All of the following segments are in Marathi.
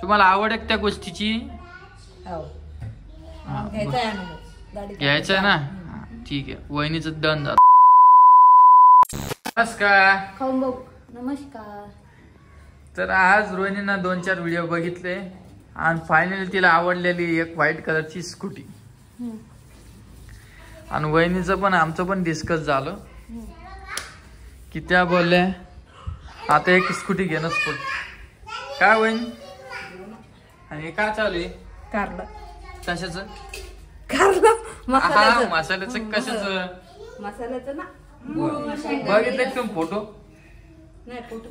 तुम्हाला आवड आहे त्या गोष्टीची? घ्यायचं आहे ना? ठीक आहे, वहिनीचं डन झालं. नमस्कार. नमस्कार. तर आज रोहिणीनं 2-4 व्हिडिओ बघितले आणि फायनली तिला आवडलेली एक व्हाईट कलरची स्कूटी. आणि वहिनीचं पण आमचं पण डिस्कस झालं की त्या बोलल्या आता एक स्कूटी घेणंच पडते. काय वहिनी? आणि काय चालू आहे? कारलं. कशाचं? कारलं मसाल्याचं. कशाचं? मसाल्याचं ना. बघितले तुम्ही फोटो? नाही, फोटो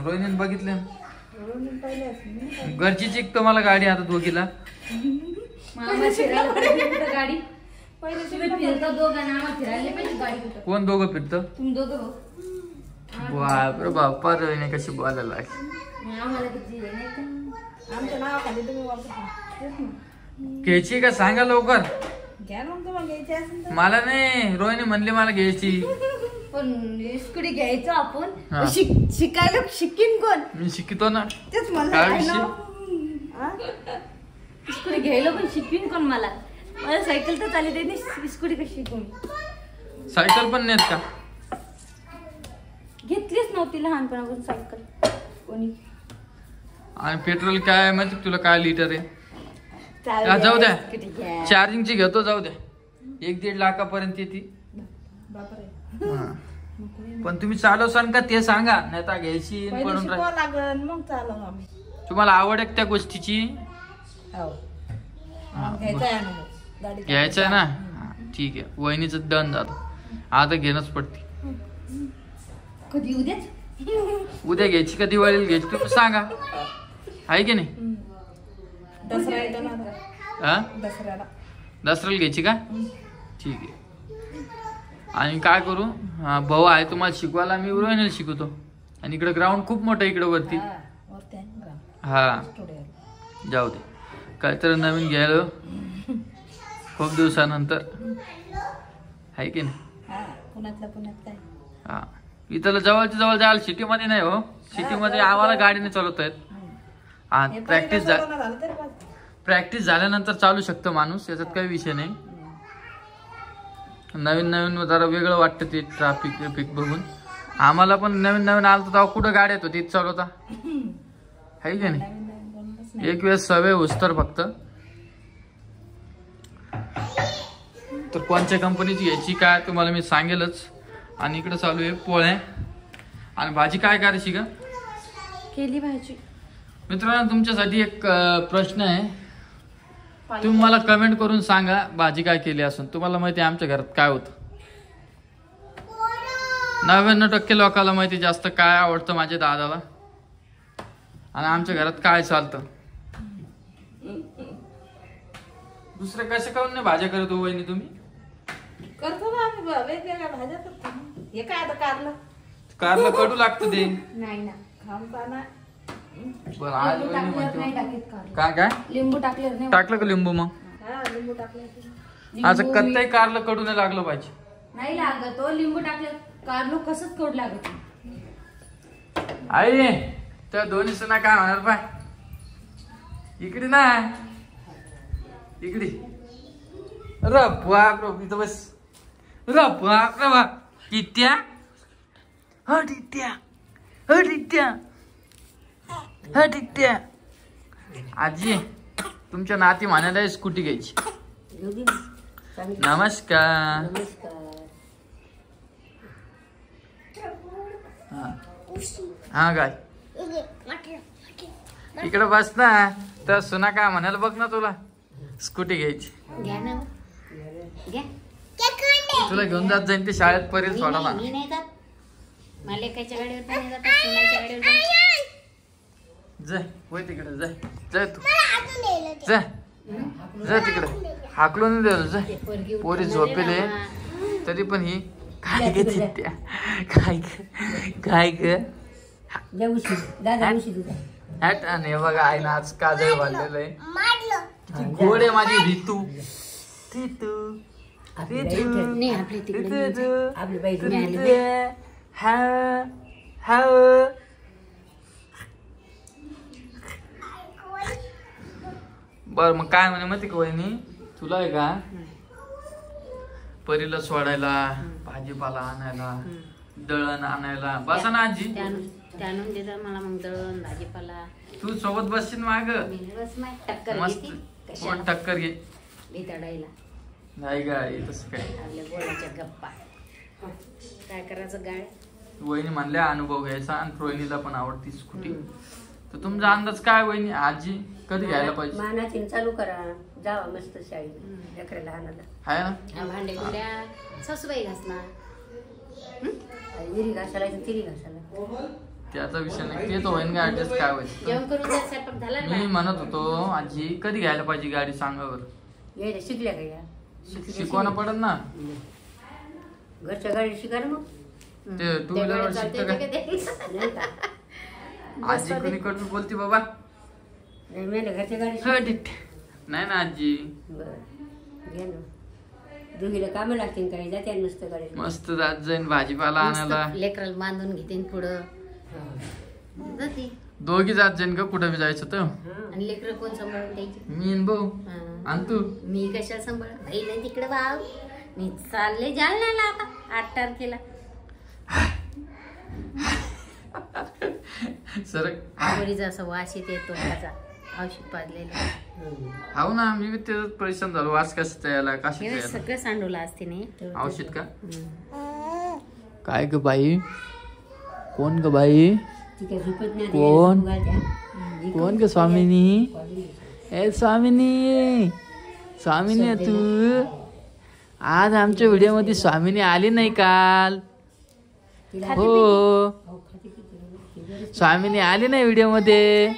रोहिणीने बघितले. घरचीच एक तुम्हाला गाडी आता दोघीला. गाडी कोण दोघं फिरतं? तुम्ही दोघं. बापरे बाप्पा, रोहिणी कशी बोलायला लागली. आमच्या नावाखाली तुम्ही घ्यायची का सांगा लवकर. घ्या मग, तुम्हाला घ्यायची असेल. मला नाही, रोहिणी म्हणली मला घ्यायची. पण स्कूटी घ्यायचं आपण. शिकायला शिकीन कोण? मी शिकतो ना. तेच मला स्कूटी घ्यायला पण शिकवीन कोण? मला सायकल तर चालते नाही, स्कूटी कशी शिकून? सायकल पण नाहीत का? घेतलीच नव्हती लहानपणापासून सायकल कोणी. आणि पेट्रोल काय माहिती तुला? काय लिटर आहे? जाऊ द्या, चार्जिंगची घेतो. जाऊ द्या, 1-1.5 लाखापर्यंत येते. पण तुम्ही चालवसान का ते सांगा, नाही तर घ्यायची पडून लागल मग चालव आम्ही. तुम्हाला आवड आहे त्या गोष्टीची? घ्यायचं आहे ना? ठीक आहे, वहिनीचं डन झालं. आता घेणंच पडते. कधी? उद्याच? उद्या घ्यायची का दिवाळीला घ्यायची तुम्ही सांगा, आहे की नाही? दसऱ्याला घ्यायची का? ठीक आहे. आणि काय करू, भाऊ आहे तुम्हाला शिकवायला, मी रोहिणीला शिकवतो. आणि इकडे ग्राउंड खूप मोठं इकडे वरती. हा, जाऊ दे, काहीतरी नवीन घ्यायला खूप दिवसानंतर, आहे की नाही? हा, इथं जवळच्या जवळ जायला सिटीमध्ये नाही हो. सिटीमध्ये आम्हाला गाडीने चालवता येत. प्रॅक्टिस झाल्यानंतर चालू शकतो माणूस, याच्यात काही विषय नाही. नवीन नवीन जरा वेगळं वाटतं ते ट्रॅफिक बघून. आम्हाला पण नवीन नवीन आलं तेव्हा कुठं गाडी येतो तीच चालवता, आहे की नाही? एक वेळेस सवय उस्तर फक्त. तर कोणत्या कंपनीची घ्यायची काय तुम्हाला मी सांगेलच. आणि इकडे चालू आहे पोळ्या. आणि भाजी काय करायची का? केली भाजी. मित्रांनो, तुमच्यासाठी एक प्रश्न आहे. तुम्ही मला कमेंट करून सांगा भाजी काय केली असून. तुम्हाला माहिती आहे आमच्या घरात काय होतं? 99% लोकांना माहिती जास्त काय आवडतं माझ्या दादाला. आणि आमच्या घरात काय चालतं. दुसरं कसं करून नाही भाज्या करत हो वहिनी तुम्ही? करतो ना आम्ही, वेगवेगळ्या भाज्या करतो. हे काय आता कारलं कडू लागतं ते. नाही ना, खामताना बरं, आज काय लिंबू टाकलं टाकलं का? लिंबू मग लिंबू टाकलं. असं कत्ताही कारलं कडू नाही लागलं पाहिजे. नाही लागत तो, लिंबू टाकलं कारलं कसंच कडू लागत. आई त्या दोन्ही सुना काय होणार पाय? इकडे ना, इकडे. बाप इथं बस. बाप टिट्या. ह टिट्या, ह टिट्या, ह टिट्या. आजी तुमच्या नाती म्हणायला स्कूटी घ्यायची. नमस्कार. हा काय इकडे बस ना. तर सुना काय म्हणायला बघ ना, तुला स्कूटी घ्यायची. तुला घेऊन जात जाईन ते शाळेत पर्यंत सोडायला. जाय वय तिकडे, जाय जाय तू, जाय जाय तिकडे. हाकलून द्याल जाय. पोरी झोपेले तरी पण ही काय ग चिट्ट्या, काय ग. हॅट. आणि हे बघा आईनं आज काजळ बांधलेलं आहे. गोड आहे माझी रितू. बर मग काय म्हणे माहिती का वहिनी, तुला आहे का परीला सोडायला, भाजीपाला आणायला, दळण आणायला, बसा ना आजी. त्यानून देतात मला मग दळण भाजीपाला. तू सोबत बसशील माग बस माय टक्कर मस्त. घेते. कोण कशाला टक्कर घे लिताडायला नाही गाडी तसं काय. आपल्या बोलाच्या गप्पा काय करायचं गाड. वहिनी म्हणल्या अनुभव घ्यायचा आणि रोहिणीला पण आवडती स्कूटी. तर तुमचा अंदाज काय वहिनी, आजी कधी घ्यायला पाहिजे? मानाची चालू करा, जावा मस्त शाळेत लेकराला आणायला. आहे ना भांडे कुंड्या सासूबाई घासणार. विरी घासायला तिरी घासायला. त्याचा विषय नाही, ते तो वहिनी ऍडजस्ट काय व्हायचं. जेवण करून जर स्वयंपाक झाला ना मी म्हणत होतो आजी कधी घ्यायला पाहिजे गाडी सांगावर. यायला शिकल्या का या शिकवायला पडत ना. घरच्या गाडी शिका ना मग. ते टू व्हीलर शिकतं काय नाही का? आजी कोणी कडून बोलती बाबा. नाही मेले घरच्या गाडी हो, ठीक. नाही ना आजी बरं घे ना. दोघीला कामं लागतील काही जाते नुसतं गाडी. मस्त जात जाईन भाजीपाला आणायला. लेकराला बांधून घेते पुढं जाते. दोघी जात जाईन का कुठं बी जायचं तर. आणि लेकर कोण सांभाळून द्यायची. मी आणि भाऊ आणि तू. मी कशा सांभाळ भाई नाही तिकडे भाव. मी चालले जालन्याला आता 8 तारखेला. सर आवडीचा असा वास येते तोंडाचा औषध पाजलेला. हाव ना मी बी त्याच परेशान झालो. वास कशाचा यायला हे कशाचा यायला. सगळं सांडवलं असते नाही औषध का काय ग बाई, कोण ग बाई, ती काय झोपत नाही. कोण? घालत्या. कोण ग स्वामिनी. ए स्वामिनी, स्वामिनी आहे तू. आज आमच्या व्हिडिओ मध्ये स्वामिनी आली नाही काल. हो स्वामिनी आली नाही व्हिडिओ मध्ये.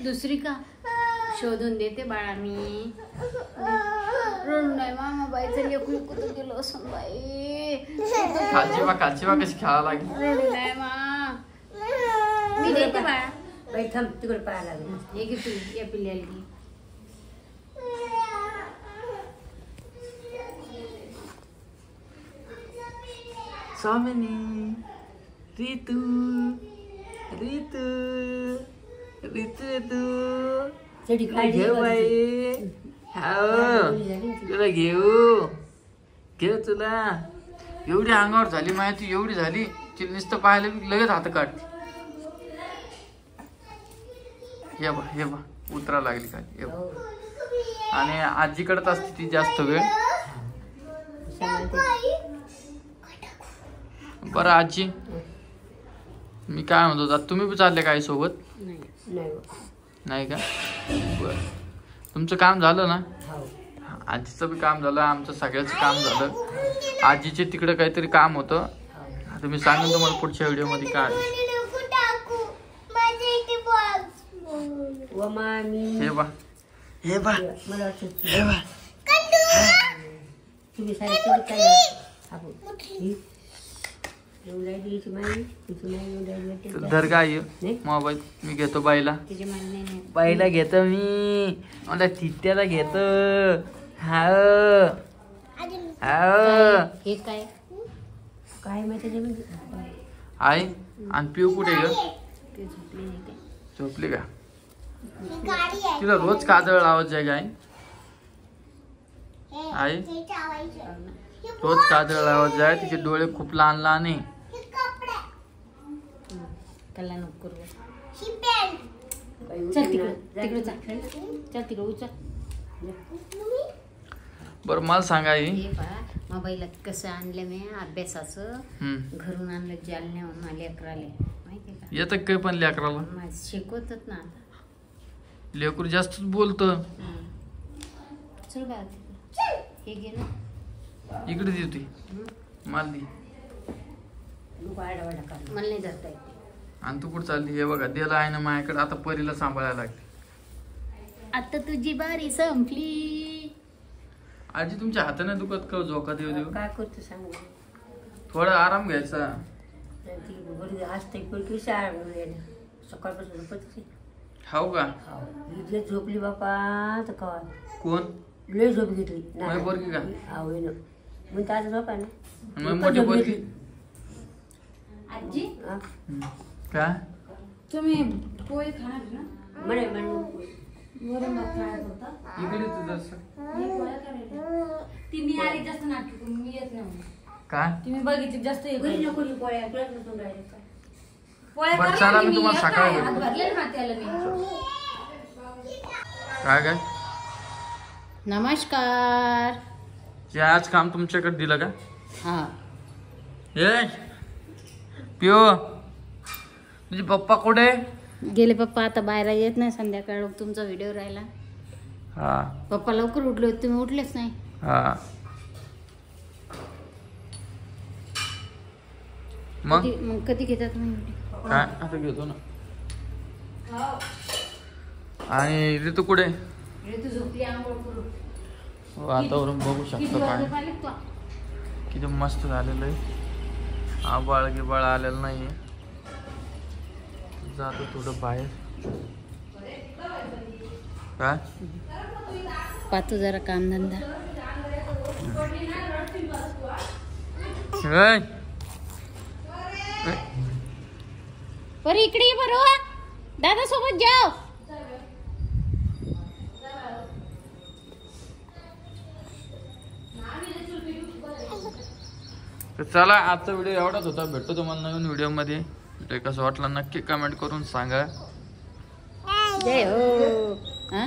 दुसरी का शोधून देते बाळा मी. रडू नाही मामा बाईचं लेकरू कुठं गेलो असं बाई. कालची बा कशी खेळायला लागली. रडू नाही मा मी देते बाळा. बाई थांब तिकडे पाहायला लागेल. हे घे तू या पिल्ल्याला घे. स्वामिनी, रितू रितू रितू तू चढी काळजी घेऊ कर. बाई. हाव तुला घेऊ तुला. एवढी अंगावर झाली माहिती, एवढी झाली तिला नुसतं पाहायला लगेच हात काढते. हे बा उतरा लागली खाली. हे बा. आणि आजीकडेच असते ती जास्त वेळ. बरं आजी मी काय म्हणतो आता तुम्ही बी चालले काय सोबत? नाही नाही का? बर तुमचं काम झालं ना? हो. आजीचं बी काम झालं, आमचं सगळ्याचं काम झालं. आजीचे तिकडे काहीतरी काम होतं. आता मी सांगेन तुम्हाला पुढच्या व्हिडिओ मध्ये काय. हे बा मला वाटतं तुम्ही धर काय मोबाईल मी घेतो बाईला. तिचे म्हणणे नाही. बाईला घेतो मी, मला तित्याला घेतो. हाव हे काय काय माहिती आई आणि पिऊ कुठे ग? ते झोपले नाही काय. झोपली का? तिला रोज काजळ लावत जाय काय आई? रोज काजळ लावत जाय. तिचे डोळे खूप लहान लहान आहे. त्याला नको करू. चल तिकडे चल तिकडे उचल. बरं मला सांगा आई. हे बा मोबाईला कसं आणलं मी अभ्यासाचं. घरून आणलं जालन्याहून माझ्या लेकराले माहिती का. येतं काय पण लेकराला माझं शिकवतात ना आता. लेकरू जास्तच बोलतं. चल बा हे घे ना. इकडे देते मला दे. मला नाही जाता येते. आणि तू कुठं चालली? हे बघा दिला आहे ना माझ्याकडे. आता परीला सांभाळायला लागते. आता तुझी बारी संपली. आजी तुमच्या हाताने दुखत का झोका देऊ देऊ? काय करतो सांग. थोडा आराम घ्यायचा. सकाळपासून झोपत हाव का? इथले झोपली बापा तर कवा कोण? लय झोप घेतली. माझी पोरगी का? मग ताज झोपा ना. मोठी पोरगी आजी काय तुम्ही पोळी खाणार ना? म्हणे वरण भात खाणार होता. इकडे तुझं असं. मी पोळ्या करायला. ती मी आली जास्त नाटक करून मी येत नाही. काय तुम्ही बघितली जास्त हे घरी करू. नको ही पोळ्या तुलाच नसून राहिले काय पोळ्या बरं, करणार चला, की मी तुम्हाला एक सकाळी काय? भेटतो. हात भरले ना त्याला मी. काय नमस्कार. जे आज काम तुमच्याकडे दिलं का? हा ए पिओ तुझे पप्पा कुठे? गेले पप्पा. आता बाहेर येत नाही. संध्याकाळ तुमचा व्हिडिओ राहिला. हा पप्पा लवकर उठले होते, तुम्ही उठलेच नाही. हा मग मग कधी घेता तुम्ही व्हिडिओ? काय आता घेतो ना. आणि ऋतू कुठे? ऋतू झोपली आंघोळ करू. वातावरण बघू किती शकतो वाजले काय पाहिले तू? किती मस्त झालेलं आहे. आबाळ गिबाळ आलेलं नाहीये. जातो थोडं बाहेर. काय पाहतो जरा कामधंदा. ए, बरं इकडे ये बरोबर. दादा सोबत जाओ. तर चला आजचा व्हिडिओ एवढाच होता. भेटतो तुम्हाला नवीन व्हिडिओ मध्ये. कसं वाटलं नक्की कमेंट करून सांगा. जय हो. हा